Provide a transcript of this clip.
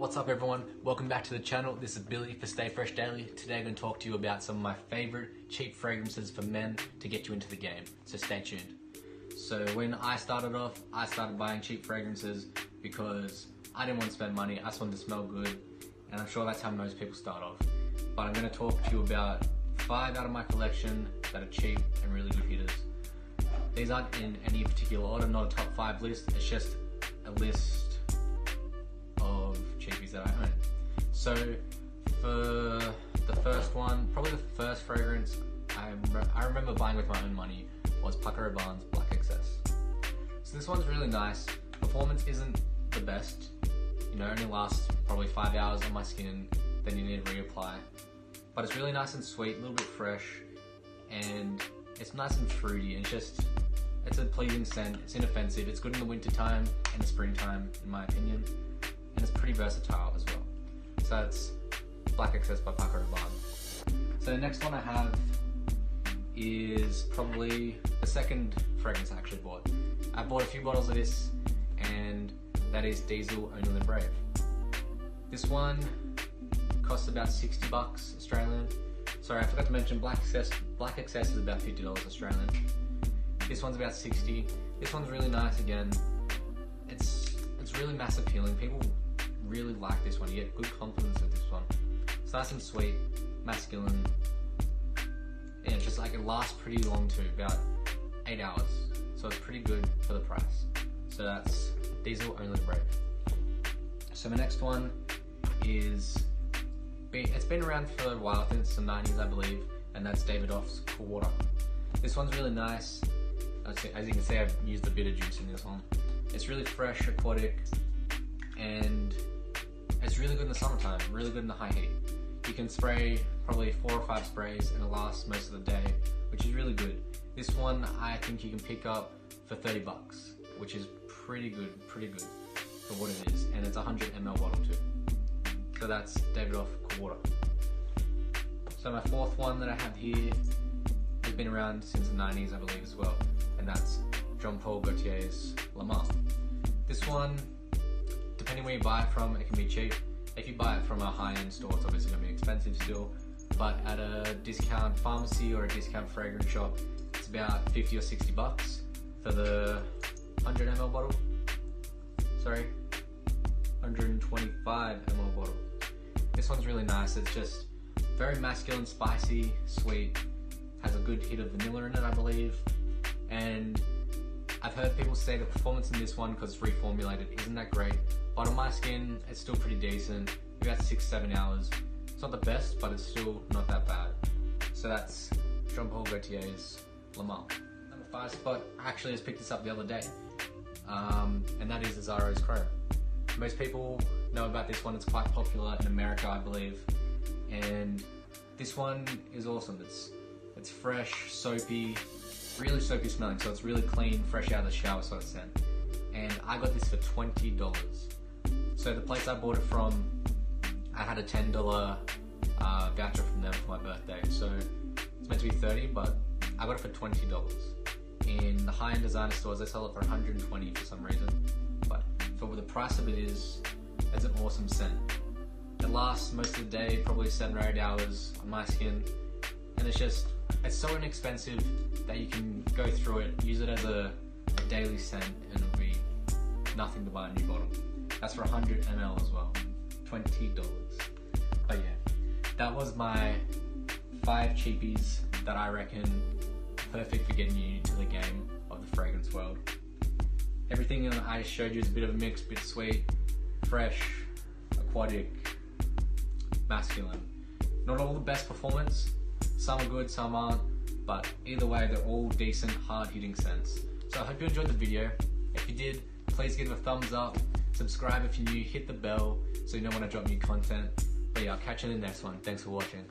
What's up everyone, welcome back to the channel. This is Billy for Stay Fresh Daily. Today I'm going to talk to you about some of my favorite cheap fragrances for men to get you into the game, so stay tuned. So when I started off, I started buying cheap fragrances because I didn't want to spend money, I just wanted to smell good, and I'm sure that's how most people start off. But I'm going to talk to you about 5 out of my collection that are cheap and really good hitters. These aren't in any particular order, not a top 5 list, it's just a list of cheapies that I own. So for the first one, probably the first fragrance I remember buying with my own money was Paco Rabanne's Black Excess. So this one's really nice. Performance isn't the best, you know, only lasts probably 5 hours on my skin, then you need to reapply. But it's really nice and sweet, a little bit fresh, and it's nice and fruity, and it's a pleasing scent, it's inoffensive, it's good in the winter time and the springtime in my opinion, and it's pretty versatile as well. So that's Black Excess by Paco Rabanne. So the next one I have is probably the second fragrance I actually bought. I bought a few bottles of this, and that is Diesel Only the Brave. This one costs about 60 bucks Australian. Sorry, I forgot to mention Black Excess is about $50 Australian. This one's about 60. This one's really nice again. It's really mass appealing. People really like this one. You get good compliments with this one. It's nice and sweet, masculine, and it's just like it lasts pretty long too, about 8 hours. So it's pretty good for the price. So that's Diesel Only the Brave. So my next one is, it's been around for a while, I think it's the 90s I believe, and that's David Off's Cool Water. This one's really nice. As you can see, I've used a bit of juice in this one. It's really fresh, aquatic, and it's really good in the summertime, really good in the high heat. You can spray probably 4 or 5 sprays and it lasts most of the day, which is really good. This one I think you can pick up for 30 bucks, which is pretty good for what it is, and it's a 100 ml bottle too. So that's David Off Cool Water. So my fourth one that I have here has been around since the 90s I believe as well, and that's Jean-Paul Gaultier's La Mar. This one, depending where you buy it from, it can be cheap. If you buy it from a high-end store, it's obviously going to be expensive still, but at a discount pharmacy or a discount fragrance shop, it's about 50 or 60 bucks for the 100 ml bottle. Sorry, 125 ml bottle. This one's really nice. It's just very masculine, spicy, sweet, has a good hit of vanilla in it I believe, and I've heard people say the performance in this one, because it's reformulated, isn't that great, but on my skin it's still pretty decent, about 6-7 hours. It's not the best, but it's still not that bad. So that's Jean-Paul Gaultier's La Mar. Number 5 spot, I actually just picked this up the other day, and that is Azzaro's Chrome. Most people know about this one, it's quite popular in America I believe, and this one is awesome. It's fresh, soapy, really soapy smelling, so it's really clean, fresh out of the shower sort of scent. And I got this for $20. So the place I bought it from, I had a $10 voucher from them for my birthday, so it's meant to be $30, but I got it for $20. In the high-end designer stores, they sell it for $120 for some reason, but for the price of it is, it's an awesome scent. It lasts most of the day, probably 7 or 8 hours on my skin, and it's so inexpensive that you can go through it, use it as a daily scent, and it'll be nothing to buy a new bottle. That's for 100 ml as well, $20. But yeah, that was my 5 cheapies that I reckon perfect for getting you into the game of the fragrance world. Everything I showed you is a bit of a mix, bit sweet, fresh, aquatic, masculine. Not all the best performance, some are good, some aren't, but either way they're all decent, hard-hitting scents. So I hope you enjoyed the video. If you did, please give it a thumbs up, subscribe if you're new, hit the bell so you know when I drop new content. But yeah, I'll catch you in the next one. Thanks for watching.